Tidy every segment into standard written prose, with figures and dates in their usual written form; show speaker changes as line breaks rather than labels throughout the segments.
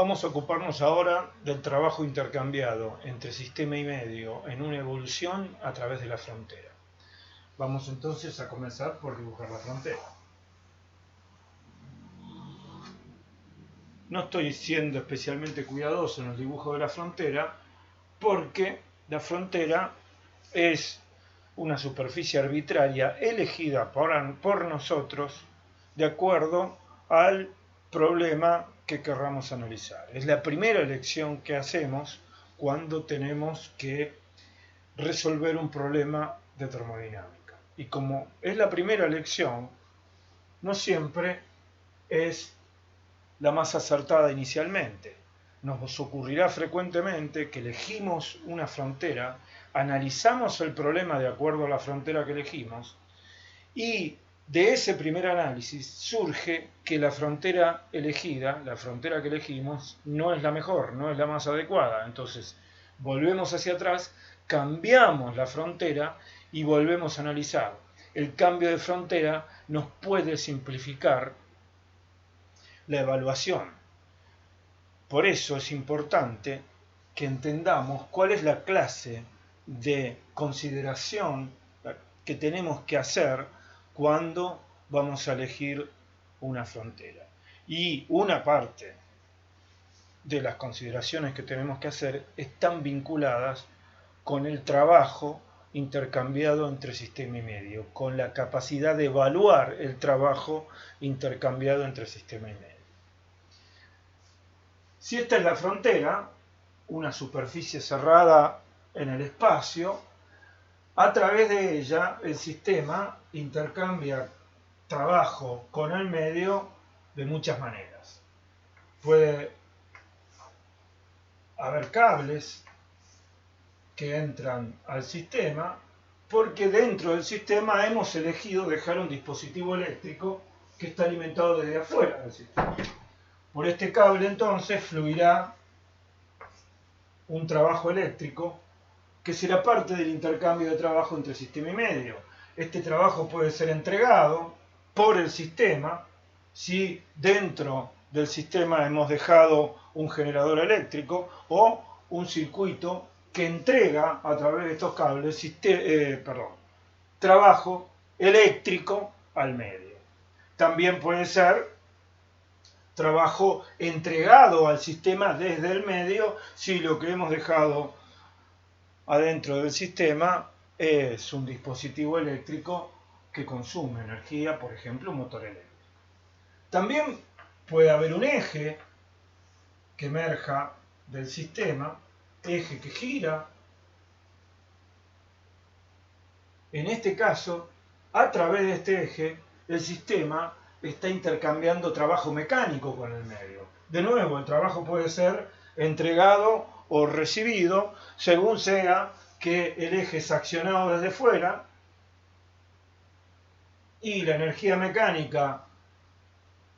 Vamos a ocuparnos ahora del trabajo intercambiado entre sistema y medio en una evolución a través de la frontera. Vamos entonces a comenzar por dibujar la frontera. No estoy siendo especialmente cuidadoso en el dibujo de la frontera porque la frontera es una superficie arbitraria elegida por nosotros de acuerdo al problema que querramos analizar. Es la primera elección que hacemos cuando tenemos que resolver un problema de termodinámica. Y como es la primera elección, no siempre es la más acertada inicialmente. Nos ocurrirá frecuentemente que elegimos una frontera, analizamos el problema de acuerdo a la frontera que elegimos y de ese primer análisis surge que la frontera elegida, la frontera que elegimos, no es la mejor, no es la más adecuada. Entonces volvemos hacia atrás, cambiamos la frontera y volvemos a analizar. El cambio de frontera nos puede simplificar la evaluación. Por eso es importante que entendamos cuál es la clase de consideración que tenemos que hacer cuando vamos a elegir una frontera. Y una parte de las consideraciones que tenemos que hacer están vinculadas con el trabajo intercambiado entre sistema y medio, con la capacidad de evaluar el trabajo intercambiado entre sistema y medio. Si esta es la frontera, una superficie cerrada en el espacio, a través de ella el sistema intercambia trabajo con el medio de muchas maneras. Puede haber cables que entran al sistema porque dentro del sistema hemos elegido dejar un dispositivo eléctrico que está alimentado desde afuera del sistema. Por este cable entonces fluirá un trabajo eléctrico que será parte del intercambio de trabajo entre sistema y medio. Este trabajo puede ser entregado por el sistema si dentro del sistema hemos dejado un generador eléctrico o un circuito que entrega a través de estos cables trabajo eléctrico al medio. También puede ser trabajo entregado al sistema desde el medio si lo que hemos dejado adentro del sistema es un dispositivo eléctrico que consume energía, por ejemplo, un motor eléctrico. También puede haber un eje que emerja del sistema, eje que gira. En este caso, a través de este eje, el sistema está intercambiando trabajo mecánico con el medio. De nuevo, el trabajo puede ser entregado o recibido según sea que el eje es accionado desde fuera y la energía mecánica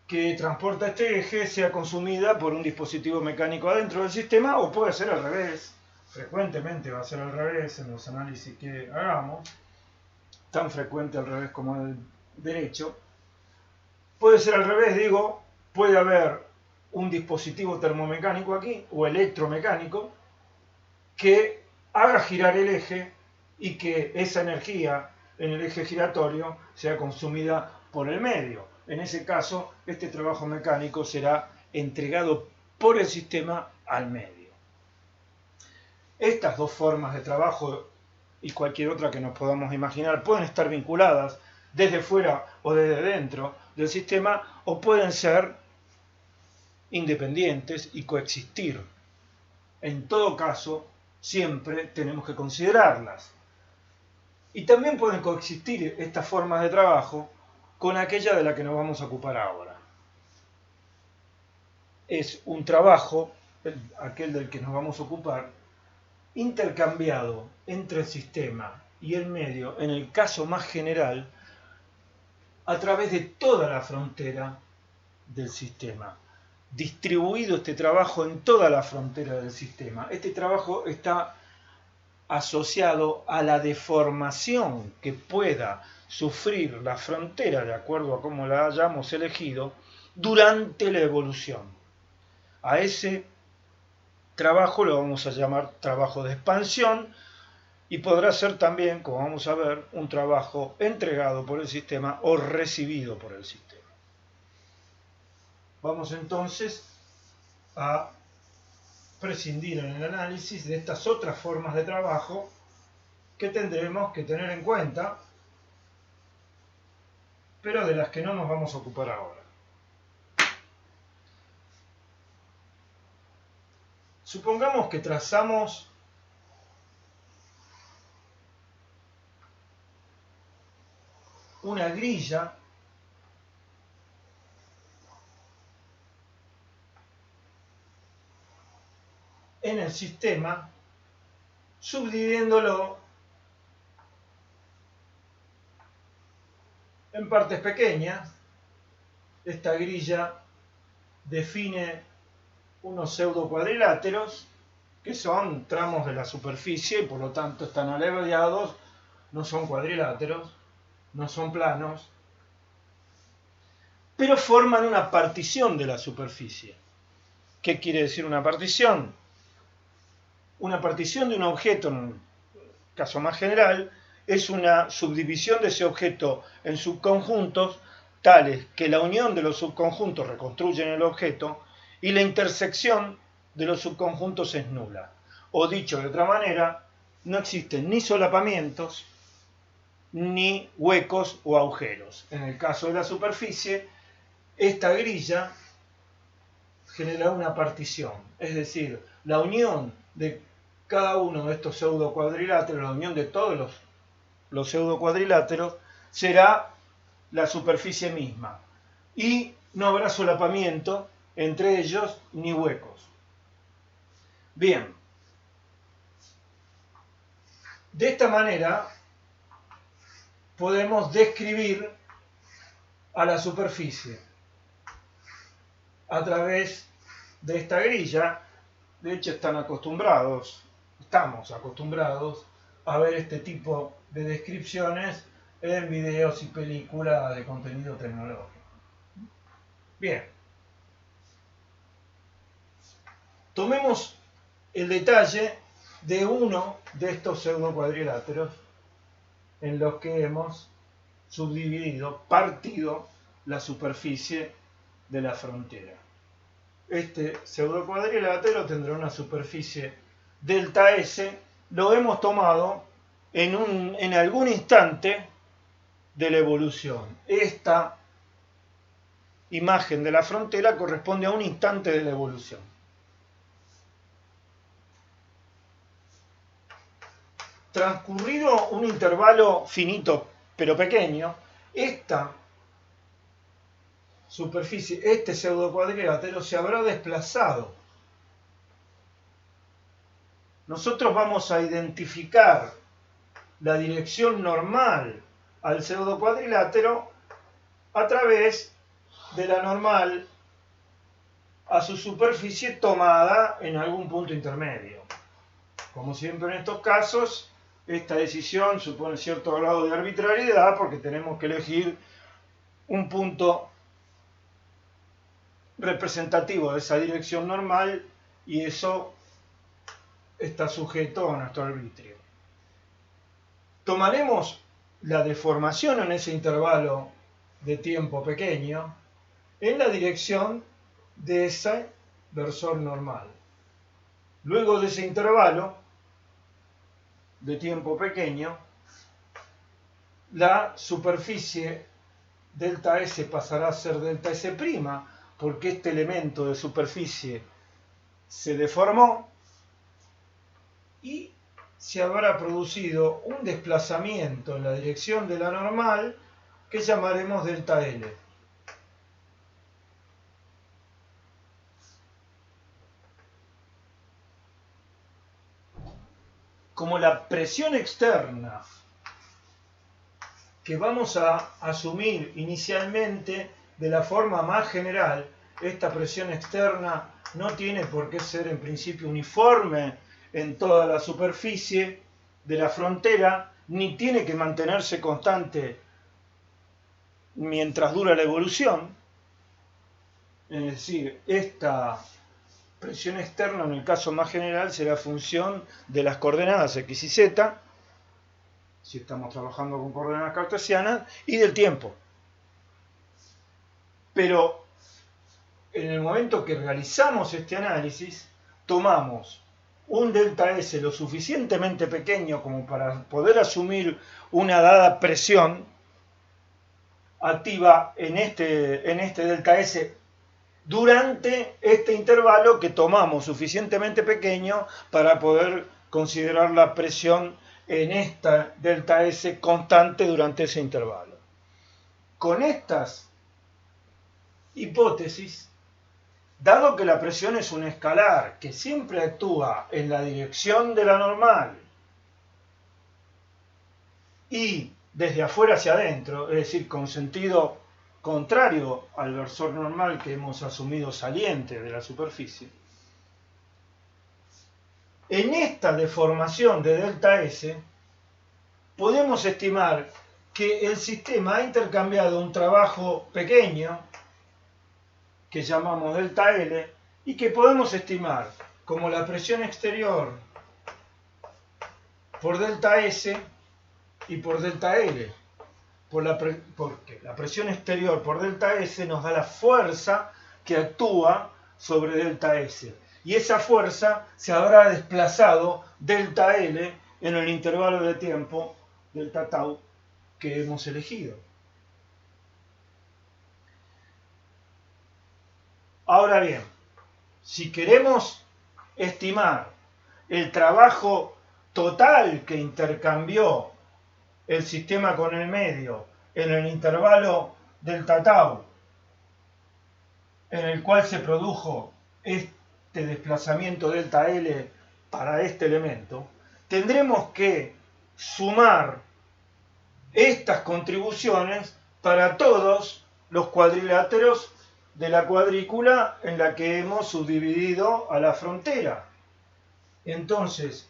que transporta este eje sea consumida por un dispositivo mecánico adentro del sistema, o puede ser al revés. Frecuentemente va a ser al revés en los análisis que hagamos, tan frecuente al revés como el derecho. Puede ser al revés, digo, puede haber un dispositivo termomecánico aquí o electromecánico que haga girar el eje y que esa energía en el eje giratorio sea consumida por el medio. En ese caso, este trabajo mecánico será entregado por el sistema al medio. Estas dos formas de trabajo y cualquier otra que nos podamos imaginar pueden estar vinculadas desde fuera o desde dentro del sistema o pueden ser independientes y coexistir. En todo caso, siempre tenemos que considerarlas. Y también pueden coexistir estas formas de trabajo con aquella de la que nos vamos a ocupar ahora. Es un trabajo, aquel del que nos vamos a ocupar, intercambiado entre el sistema y el medio, en el caso más general, a través de toda la frontera del sistema. Distribuido este trabajo en toda la frontera del sistema. Este trabajo está asociado a la deformación que pueda sufrir la frontera, de acuerdo a cómo la hayamos elegido, durante la evolución. A ese trabajo lo vamos a llamar trabajo de expansión y podrá ser también, como vamos a ver, un trabajo entregado por el sistema o recibido por el sistema. Vamos entonces a prescindir en el análisis de estas otras formas de trabajo que tendremos que tener en cuenta, pero de las que no nos vamos a ocupar ahora. Supongamos que trazamos una grilla en el sistema, subdividiéndolo en partes pequeñas. Esta grilla define unos pseudo cuadriláteros que son tramos de la superficie y por lo tanto están abreviados, no son cuadriláteros, no son planos, pero forman una partición de la superficie. ¿Qué quiere decir una partición? Una partición de un objeto, en un caso más general, es una subdivisión de ese objeto en subconjuntos tales que la unión de los subconjuntos reconstruyen el objeto y la intersección de los subconjuntos es nula. O dicho de otra manera, no existen ni solapamientos ni huecos o agujeros. En el caso de la superficie, esta grilla genera una partición, es decir, la unión de cada uno de estos pseudo cuadriláteros, la unión de todos los pseudo cuadriláteros, será la superficie misma y no habrá solapamiento entre ellos ni huecos. Bien, de esta manera podemos describir a la superficie a través de esta grilla. De hecho estamos acostumbrados a ver este tipo de descripciones en videos y películas de contenido tecnológico. Bien, tomemos el detalle de uno de estos pseudo cuadriláteros en los que hemos subdividido, partido la superficie de la frontera. Este pseudo cuadrilátero tendrá una superficie delta S, lo hemos tomado en algún instante de la evolución. Esta imagen de la frontera corresponde a un instante de la evolución. Transcurrido un intervalo finito pero pequeño, esta superficie, este pseudo cuadrilátero se habrá desplazado. Nosotros vamos a identificar la dirección normal al pseudo cuadrilátero a través de la normal a su superficie tomada en algún punto intermedio. Como siempre en estos casos, esta decisión supone cierto grado de arbitrariedad porque tenemos que elegir un punto representativo de esa dirección normal y eso está sujeto a nuestro arbitrio. Tomaremos la deformación en ese intervalo de tiempo pequeño en la dirección de ese versor normal. Luego de ese intervalo de tiempo pequeño, la superficie delta S pasará a ser delta S', porque este elemento de superficie se deformó y se habrá producido un desplazamiento en la dirección de la normal que llamaremos delta L. Como la presión externa que vamos a asumir inicialmente de la forma más general, esta presión externa no tiene por qué ser en principio uniforme en toda la superficie de la frontera, ni tiene que mantenerse constante mientras dura la evolución. Es decir, esta presión externa en el caso más general será función de las coordenadas x y z, si estamos trabajando con coordenadas cartesianas, y del tiempo. Pero en el momento que realizamos este análisis, tomamos un delta S lo suficientemente pequeño como para poder asumir una dada presión activa en este delta S durante este intervalo que tomamos suficientemente pequeño para poder considerar la presión en esta delta S constante durante ese intervalo. Con estas hipótesis, dado que la presión es un escalar que siempre actúa en la dirección de la normal y desde afuera hacia adentro, es decir, con sentido contrario al versor normal que hemos asumido saliente de la superficie, en esta deformación de delta S podemos estimar que el sistema ha intercambiado un trabajo pequeño que llamamos delta L y que podemos estimar como la presión exterior por delta S y por delta L, porque la presión exterior por delta S nos da la fuerza que actúa sobre delta S, y esa fuerza se habrá desplazado delta L en el intervalo de tiempo delta tau que hemos elegido. Ahora bien, si queremos estimar el trabajo total que intercambió el sistema con el medio en el intervalo delta tau en el cual se produjo este desplazamiento delta L para este elemento, tendremos que sumar estas contribuciones para todos los cuadriláteros de la cuadrícula en la que hemos subdividido a la frontera. Entonces,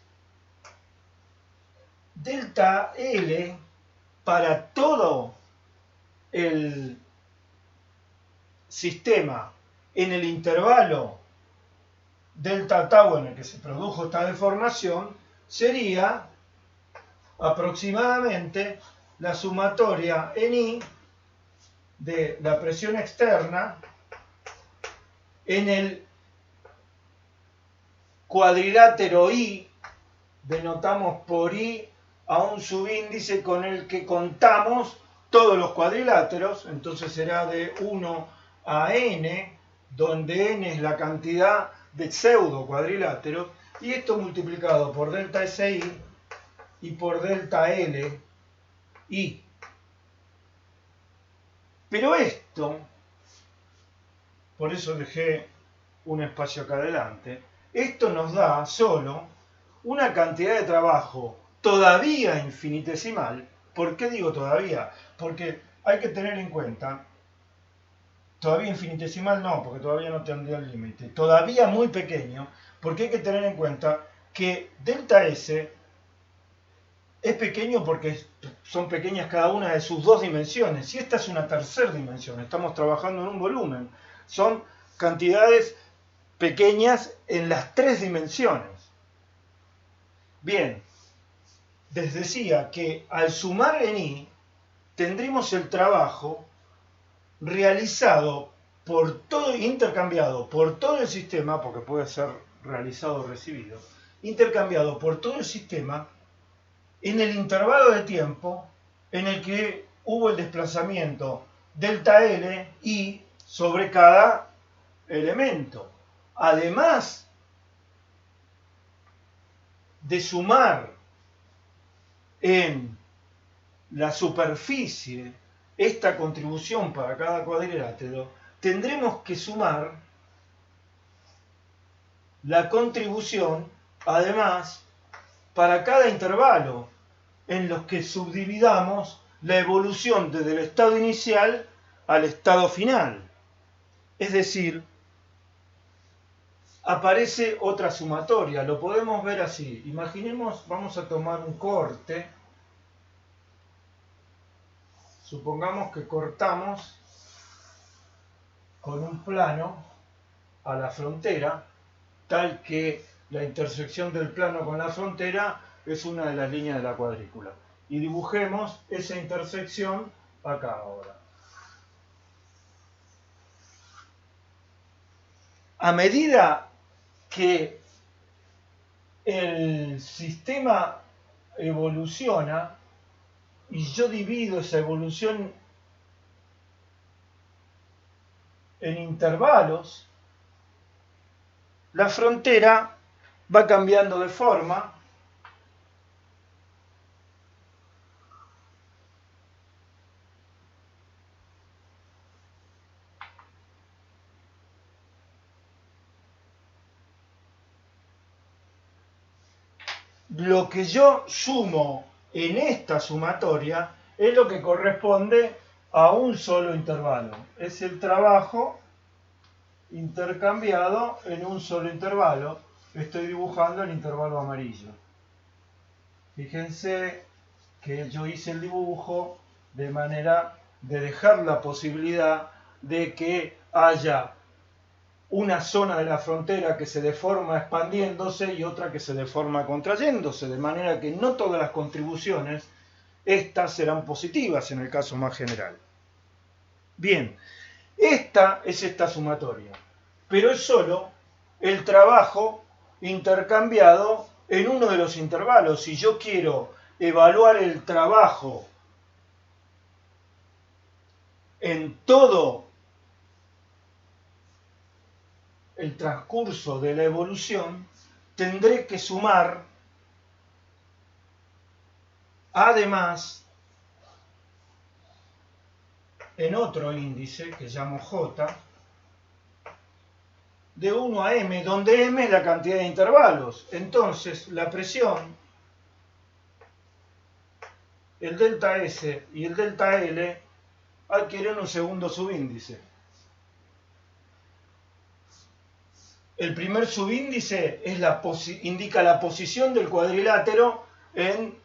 delta L para todo el sistema en el intervalo delta tau en el que se produjo esta deformación sería aproximadamente la sumatoria en I de la presión externa en el cuadrilátero I, denotamos por I a un subíndice con el que contamos todos los cuadriláteros, entonces será de 1 a n, donde n es la cantidad de pseudo cuadriláteros, y esto multiplicado por delta SI y por delta L I. Pero esto, por eso dejé un espacio acá adelante, esto nos da solo una cantidad de trabajo todavía infinitesimal. ¿Por qué digo todavía? Porque hay que tener en cuenta, todavía infinitesimal no, porque todavía no tendría el límite, todavía muy pequeño, porque hay que tener en cuenta que delta S es pequeño porque son pequeñas cada una de sus dos dimensiones, y esta es una tercera dimensión, estamos trabajando en un volumen, son cantidades pequeñas en las tres dimensiones. Bien, les decía que al sumar en I tendremos el trabajo realizado por todo, intercambiado por todo el sistema, porque puede ser realizado o recibido, intercambiado por todo el sistema en el intervalo de tiempo en el que hubo el desplazamiento delta L I sobre cada elemento. Además de sumar en la superficie esta contribución para cada cuadrilátero, tendremos que sumar la contribución, además, para cada intervalo en los que subdividamos la evolución desde el estado inicial al estado final. Es decir, aparece otra sumatoria, lo podemos ver así. Imaginemos, vamos a tomar un corte. Supongamos que cortamos con un plano a la frontera tal que la intersección del plano con la frontera es una de las líneas de la cuadrícula. Y dibujemos esa intersección acá ahora. A medida que el sistema evoluciona y yo divido esa evolución en intervalos, la frontera va cambiando de forma lo que yo sumo en esta sumatoria es lo que corresponde a un solo intervalo. Es el trabajo intercambiado en un solo intervalo. Estoy dibujando el intervalo amarillo. Fíjense que yo hice el dibujo de manera de dejar la posibilidad de que haya una zona de la frontera que se deforma expandiéndose y otra que se deforma contrayéndose, de manera que no todas las contribuciones, estas serán positivas en el caso más general. Bien, esta es esta sumatoria, pero es solo el trabajo intercambiado en uno de los intervalos. Si yo quiero evaluar el trabajo en todo el transcurso de la evolución, tendré que sumar además en otro índice que llamo J de 1 a m, donde m es la cantidad de intervalos. Entonces la presión, el delta S y el delta L adquieren un segundo subíndice. El primer subíndice es indica la posición del cuadrilátero en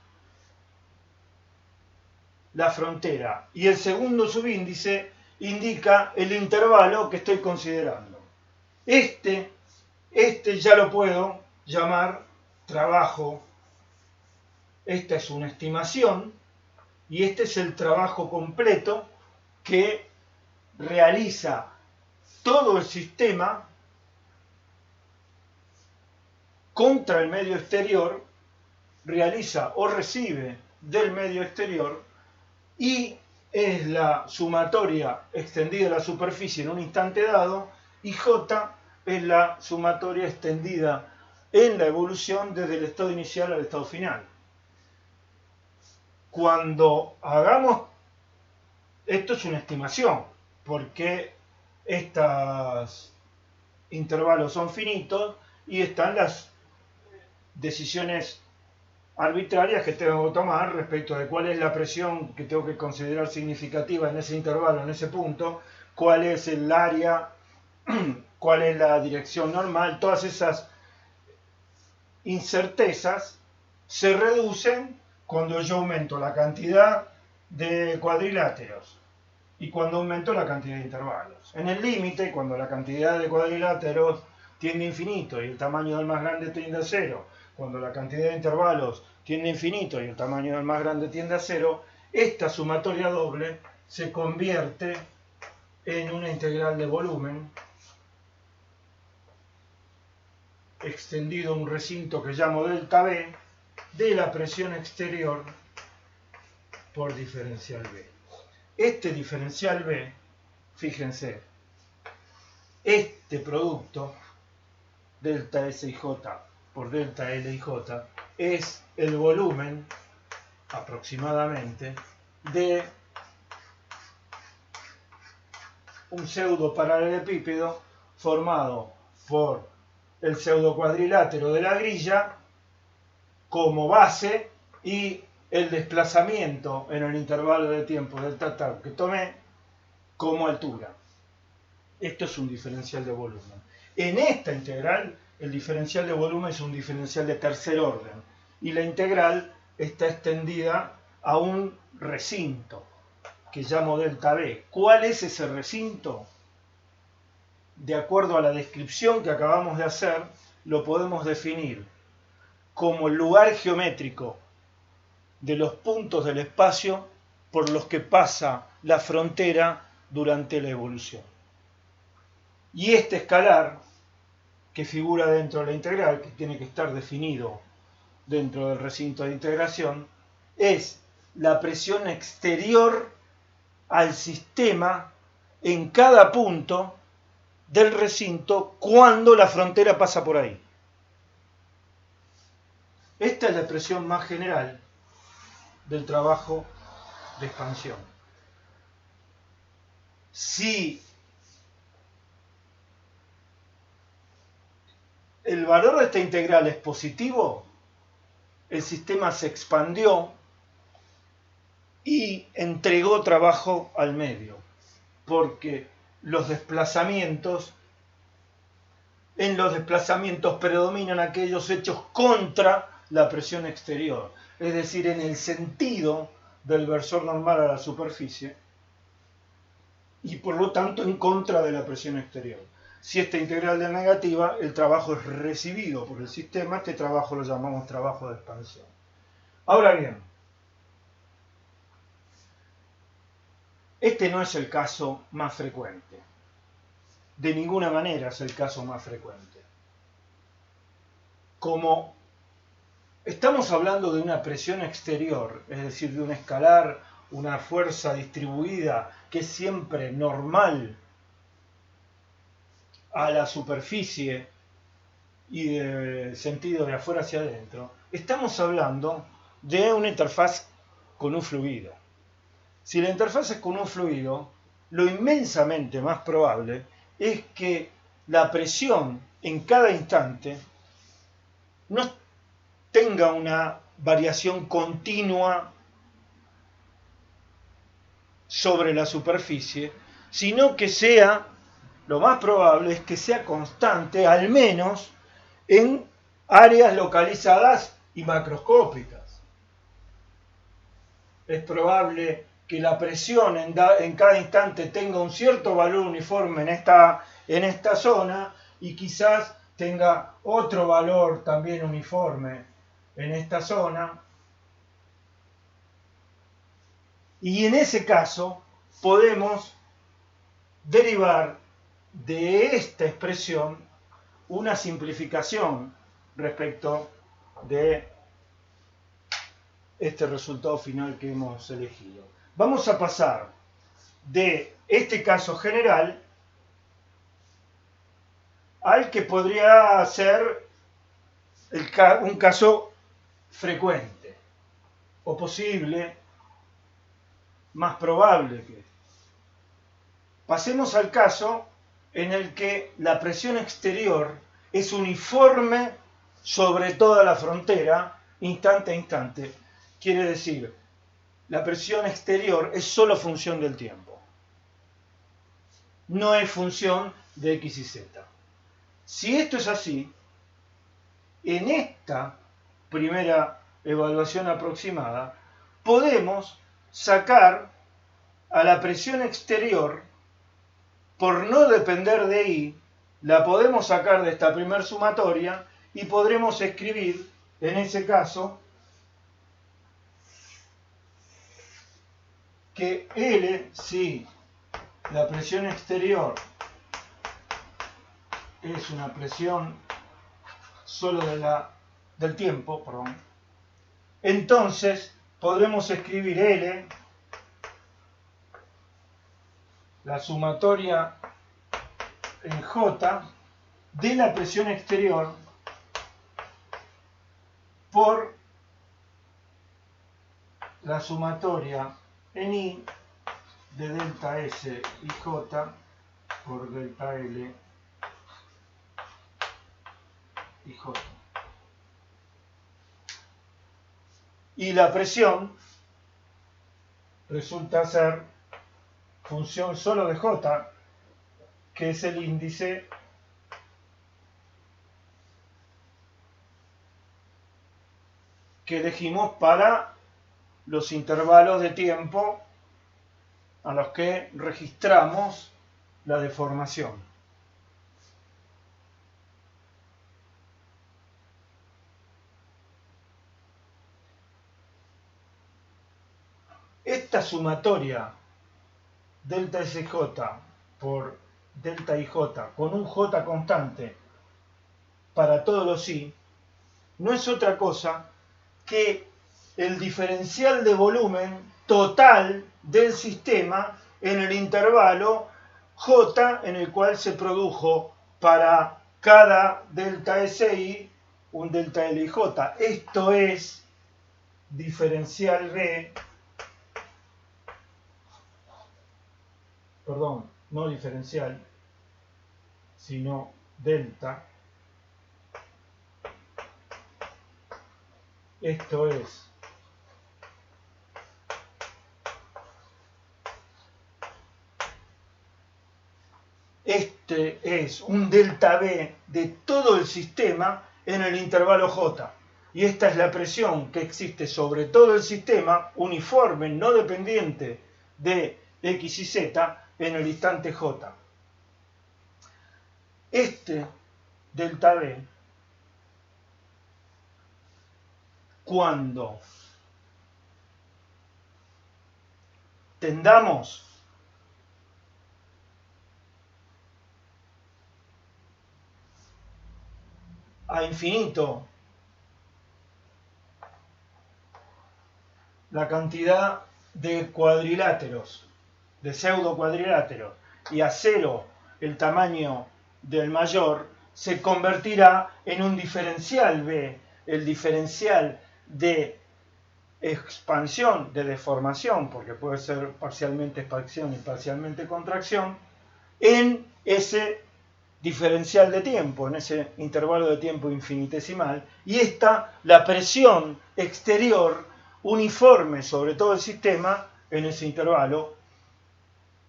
la frontera y el segundo subíndice indica el intervalo que estoy considerando. Este ya lo puedo llamar trabajo. Esta es una estimación y este es el trabajo completo que realiza todo el sistema contra el medio exterior, realiza o recibe del medio exterior, y es la sumatoria extendida de la superficie en un instante dado, y J es la sumatoria extendida en la evolución desde el estado inicial al estado final. Cuando hagamos, esto es una estimación, porque estos intervalos son finitos y están las decisiones arbitrarias que tengo que tomar respecto de cuál es la presión que tengo que considerar significativa en ese intervalo, en ese punto, cuál es el área, cuál es la dirección normal. Todas esas incertezas se reducen cuando yo aumento la cantidad de cuadriláteros y cuando aumento la cantidad de intervalos. En el límite, cuando la cantidad de cuadriláteros tiende a infinito y el tamaño del más grande tiende a cero, cuando la cantidad de intervalos tiende a infinito y el tamaño del más grande tiende a cero, esta sumatoria doble se convierte en una integral de volumen extendido a un recinto que llamo delta B de la presión exterior por diferencial B. Este diferencial B, fíjense, este producto delta S y J por delta L y J es el volumen aproximadamente de un pseudo paralelepípedo formado por el pseudo cuadrilátero de la grilla como base y el desplazamiento en el intervalo de tiempo delta tau que tomé como altura. Esto es un diferencial de volumen. En esta integral, el diferencial de volumen es un diferencial de tercer orden y la integral está extendida a un recinto que llamo delta B. ¿Cuál es ese recinto? De acuerdo a la descripción que acabamos de hacer, lo podemos definir como el lugar geométrico de los puntos del espacio por los que pasa la frontera durante la evolución. Y este escalar, que figura dentro de la integral, que tiene que estar definido dentro del recinto de integración, es la presión exterior al sistema en cada punto del recinto cuando la frontera pasa por ahí. Esta es la expresión más general del trabajo de expansión. Si el valor de esta integral es positivo, el sistema se expandió y entregó trabajo al medio, porque en los desplazamientos predominan aquellos hechos contra la presión exterior, es decir, en el sentido del versor normal a la superficie y por lo tanto en contra de la presión exterior. Si esta integral es negativa, el trabajo es recibido por el sistema, este trabajo lo llamamos trabajo de expansión. Ahora bien, este no es el caso más frecuente. De ninguna manera es el caso más frecuente. Como estamos hablando de una presión exterior, es decir, de un escalar, una fuerza distribuida que es siempre normal a la superficie y de sentido de afuera hacia adentro, estamos hablando de una interfaz con un fluido. Si la interfaz es con un fluido, lo inmensamente más probable es que la presión en cada instante no tenga una variación continua sobre la superficie, sino que sea, lo más probable es que sea constante, al menos en áreas localizadas y macroscópicas. Es probable que la presión en cada instante tenga un cierto valor uniforme en esta zona y quizás tenga otro valor también uniforme en esta zona. Y en ese caso podemos derivar de esta expresión una simplificación respecto de este resultado final que hemos elegido. Vamos a pasar de este caso general al que podría ser un caso frecuente o posible, más probable que este. Pasemos al caso en el que la presión exterior es uniforme sobre toda la frontera, instante a instante. Quiere decir, la presión exterior es solo función del tiempo. No es función de X y Z. Si esto es así, en esta primera evaluación aproximada, podemos sacar a la presión exterior, por no depender de I, la podemos sacar de esta primer sumatoria y podremos escribir, en ese caso, que L, si la presión exterior es una presión solo del tiempo, entonces podremos escribir L, la sumatoria en J de la presión exterior por la sumatoria en I de delta S y J por delta L y J. Y la presión resulta ser función solo de J, que es el índice que elegimos para los intervalos de tiempo a los que registramos la deformación. esta sumatoria delta SJ por delta IJ con un J constante para todos los I, no es otra cosa que el diferencial de volumen total del sistema en el intervalo J en el cual se produjo para cada delta SI un delta LIJ. Esto es diferencial B, perdón, no diferencial, sino delta. Esto es un delta B de todo el sistema en el intervalo J. Y esta es la presión que existe sobre todo el sistema, uniforme, no dependiente de X y Z, en el instante J. Este delta B, cuando tendamos a infinito la cantidad de cuadriláteros, de pseudo cuadriláteros, y a cero el tamaño del mayor, se convertirá en un diferencial B, el diferencial de expansión, de deformación, porque puede ser parcialmente expansión y parcialmente contracción, en ese diferencial de tiempo, en ese intervalo de tiempo infinitesimal, y esta la presión exterior uniforme sobre todo el sistema en ese intervalo.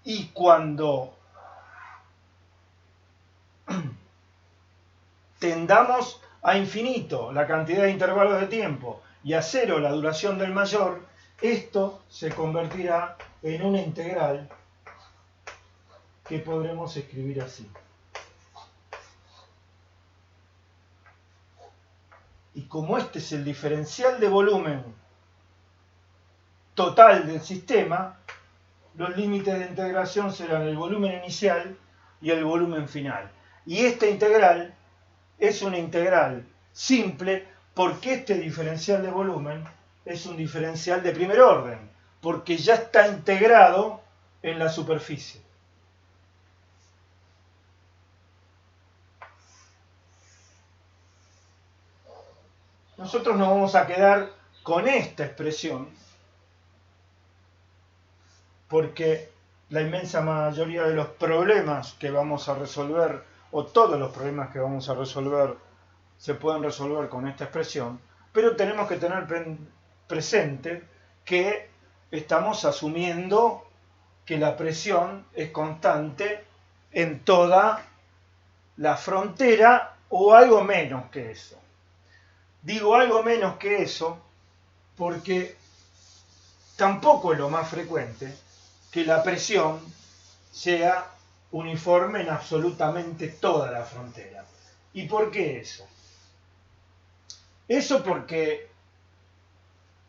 Y cuando tendamos a infinito la cantidad de intervalos de tiempo y a cero la duración del mayor, esto se convertirá en una integral que podremos escribir así. Y como este es el diferencial de volumen total del sistema, los límites de integración serán el volumen inicial y el volumen final. Y esta integral es una integral simple porque este diferencial de volumen es un diferencial de primer orden, porque ya está integrado en la superficie. Nosotros nos vamos a quedar con esta expresión porque la inmensa mayoría de los problemas que vamos a resolver, o todos los problemas que vamos a resolver, se pueden resolver con esta expresión, pero tenemos que tener presente que estamos asumiendo que la presión es constante en toda la frontera o algo menos que eso. Digo algo menos que eso porque tampoco es lo más frecuente que la presión sea uniforme en absolutamente toda la frontera. ¿Y por qué eso? Eso porque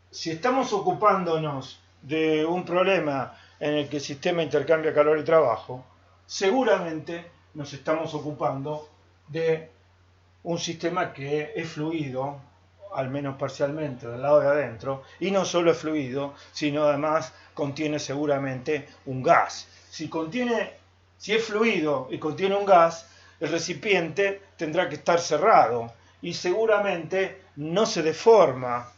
si estamos ocupándonos de un problema en el que el sistema intercambia calor y trabajo, seguramente nos estamos ocupando de un sistema que es fluido, al menos parcialmente, del lado de adentro, y no solo es fluido, sino además contiene seguramente un gas. Si es fluido y contiene un gas, el recipiente tendrá que estar cerrado y seguramente no se deforma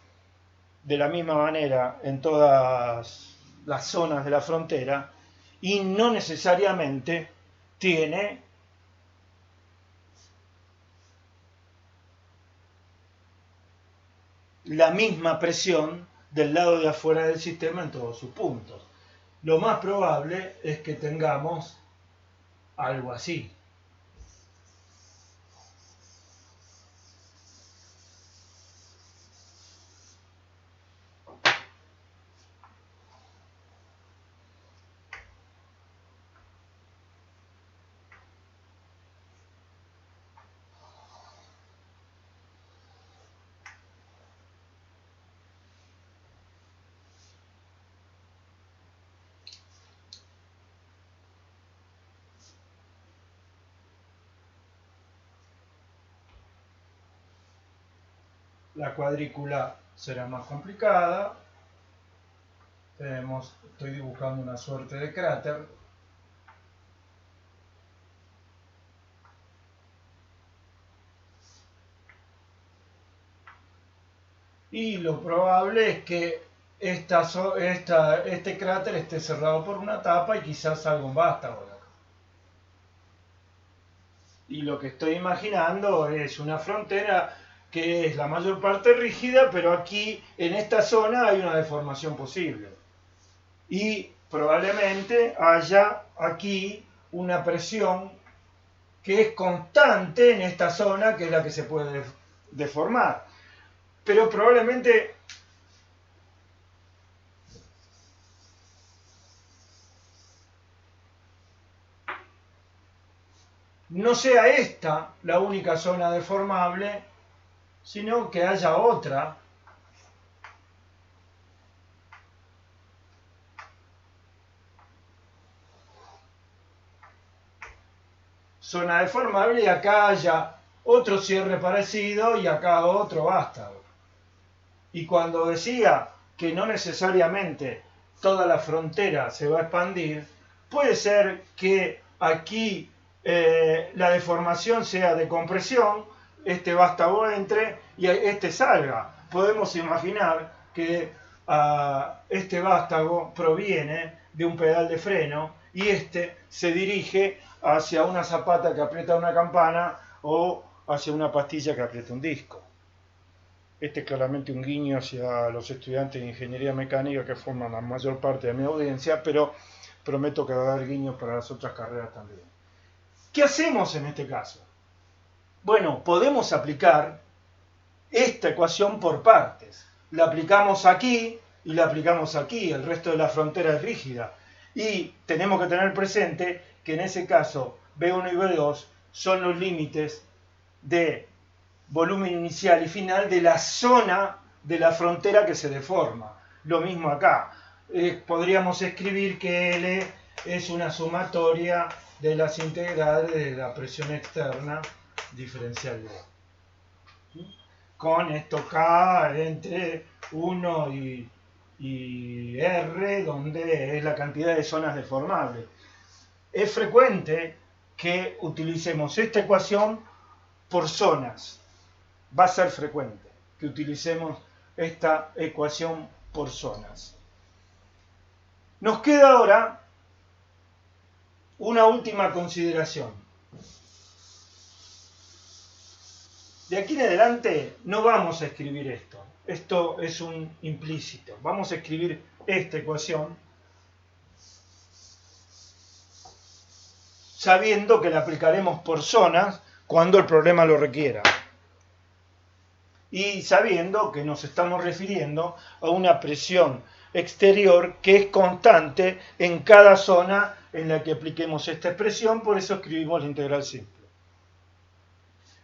de la misma manera en todas las zonas de la frontera y no necesariamente tiene la misma presión del lado de afuera del sistema en todos sus puntos. Lo más probable es que tengamos algo así. la cuadrícula será más complicada. Estoy dibujando una suerte de cráter. Y lo probable es que este cráter esté cerrado por una tapa y quizás salga un vástago de acá. Y lo que estoy imaginando es una frontera que es la mayor parte rígida, pero aquí en esta zona hay una deformación posible. Y probablemente haya aquí una presión que es constante en esta zona, que es la que se puede deformar. Pero probablemente no sea esta la única zona deformable, sino que haya otra. Zona deformable y acá haya otro cierre parecido y acá otro vástago. Y cuando decía que no necesariamente toda la frontera se va a expandir, puede ser que aquí la deformación sea de compresión, este vástago entre y este salga. Podemos imaginar que este vástago proviene de un pedal de freno y este se dirige hacia una zapata que aprieta una campana o hacia una pastilla que aprieta un disco. Este es claramente un guiño hacia los estudiantes de ingeniería mecánica que forman la mayor parte de mi audiencia, pero prometo que va a haber guiños para las otras carreras también. ¿Qué hacemos en este caso? Bueno, podemos aplicar esta ecuación por partes. La aplicamos aquí y la aplicamos aquí, el resto de la frontera es rígida. Y tenemos que tener presente que en ese caso B1 y B2 son los límites de volumen inicial y final de la zona de la frontera que se deforma. Lo mismo acá. Podríamos escribir que L es una sumatoria de las integrales de la presión externa diferencial de con esto K entre 1 y R, donde es la cantidad de zonas deformables. Es frecuente que utilicemos esta ecuación por zonas. Va a ser frecuente que utilicemos esta ecuación por zonas. Nos queda ahora una última consideración. De aquí en adelante no vamos a escribir esto. Esto es un implícito. Vamos a escribir esta ecuación sabiendo que la aplicaremos por zonas cuando el problema lo requiera. Y sabiendo que nos estamos refiriendo a una presión exterior que es constante en cada zona en la que apliquemos esta expresión, por eso escribimos la integral simple.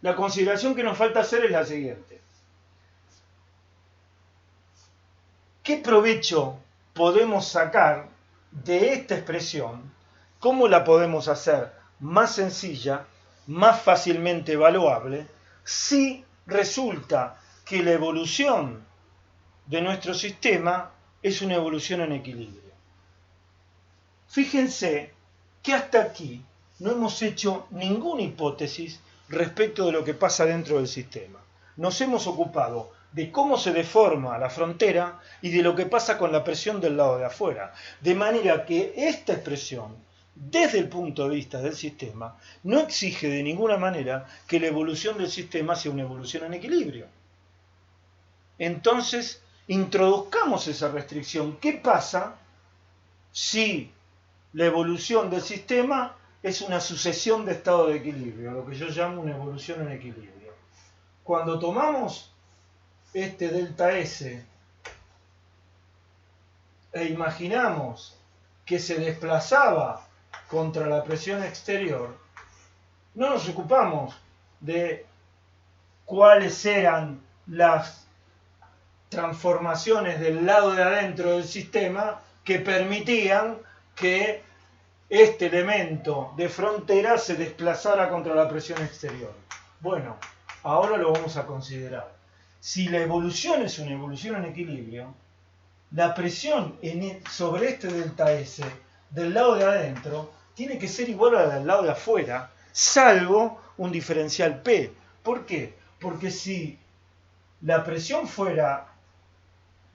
La consideración que nos falta hacer es la siguiente. ¿Qué provecho podemos sacar de esta expresión? ¿Cómo la podemos hacer más sencilla, más fácilmente evaluable, si resulta que la evolución de nuestro sistema es una evolución en equilibrio? Fíjense que hasta aquí no hemos hecho ninguna hipótesis respecto de lo que pasa dentro del sistema. Nos hemos ocupado de cómo se deforma la frontera y de lo que pasa con la presión del lado de afuera. De manera que esta expresión, desde el punto de vista del sistema, no exige de ninguna manera que la evolución del sistema sea una evolución en equilibrio. Entonces, introduzcamos esa restricción. ¿Qué pasa si la evolución del sistema es una sucesión de estados de equilibrio, lo que yo llamo una evolución en equilibrio? Cuando tomamos este delta S e imaginamos que se desplazaba contra la presión exterior, no nos ocupamos de cuáles eran las transformaciones del lado de adentro del sistema que permitían que este elemento de frontera se desplazara contra la presión exterior. Bueno, ahora lo vamos a considerar. Si la evolución es una evolución en equilibrio, la presión sobre este delta S del lado de adentro tiene que ser igual a la del lado de afuera, salvo un diferencial P. ¿Por qué? Porque si la presión fuera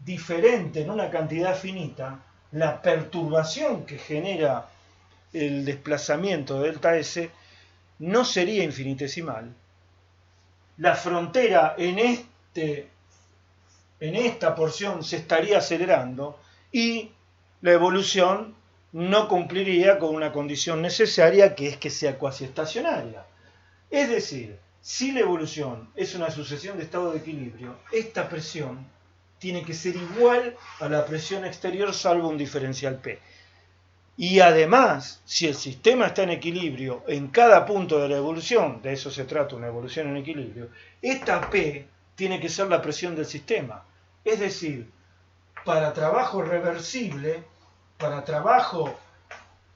diferente en una cantidad finita, la perturbación que genera el desplazamiento de delta S no sería infinitesimal. La frontera en esta porción se estaría acelerando y la evolución no cumpliría con una condición necesaria, que es que sea cuasi estacionaria. Es decir, si la evolución es una sucesión de estados de equilibrio, esta presión tiene que ser igual a la presión exterior salvo un diferencial P. Y además, si el sistema está en equilibrio en cada punto de la evolución, de eso se trata, una evolución en equilibrio, esta P tiene que ser la presión del sistema. Es decir, para trabajo reversible, para trabajo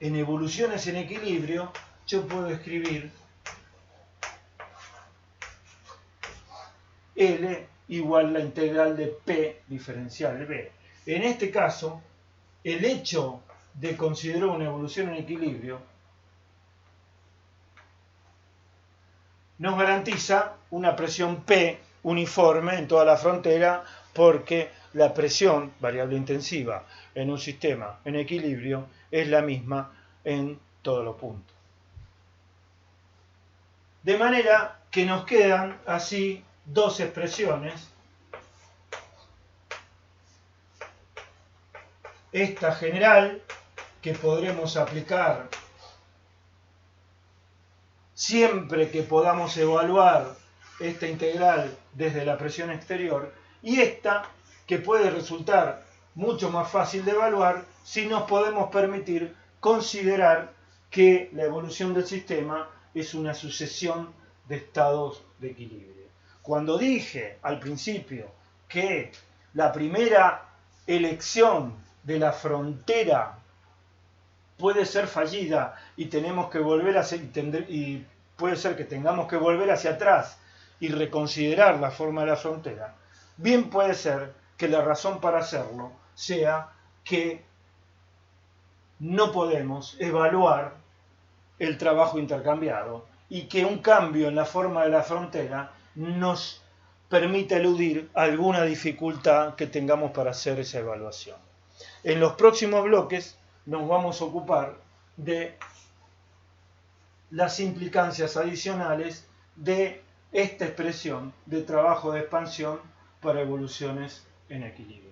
en evoluciones en equilibrio, yo puedo escribir L igual a la integral de P diferencial B. En este caso, el hecho de considerar una evolución en equilibrio nos garantiza una presión P uniforme en toda la frontera, porque la presión, variable intensiva, en un sistema en equilibrio es la misma en todos los puntos. De manera que nos quedan así dos expresiones. Esta general, que podremos aplicar siempre que podamos evaluar esta integral desde la presión exterior, y esta que puede resultar mucho más fácil de evaluar si nos podemos permitir considerar que la evolución del sistema es una sucesión de estados de equilibrio. Cuando dije al principio que la primera elección de la frontera puede ser fallida y tenemos que volver y puede ser que tengamos que volver hacia atrás y reconsiderar la forma de la frontera, bien puede ser que la razón para hacerlo sea que no podemos evaluar el trabajo intercambiado y que un cambio en la forma de la frontera nos permite eludir alguna dificultad que tengamos para hacer esa evaluación. En los próximos bloques nos vamos a ocupar de las implicancias adicionales de esta expresión de trabajo de expansión para evoluciones en equilibrio.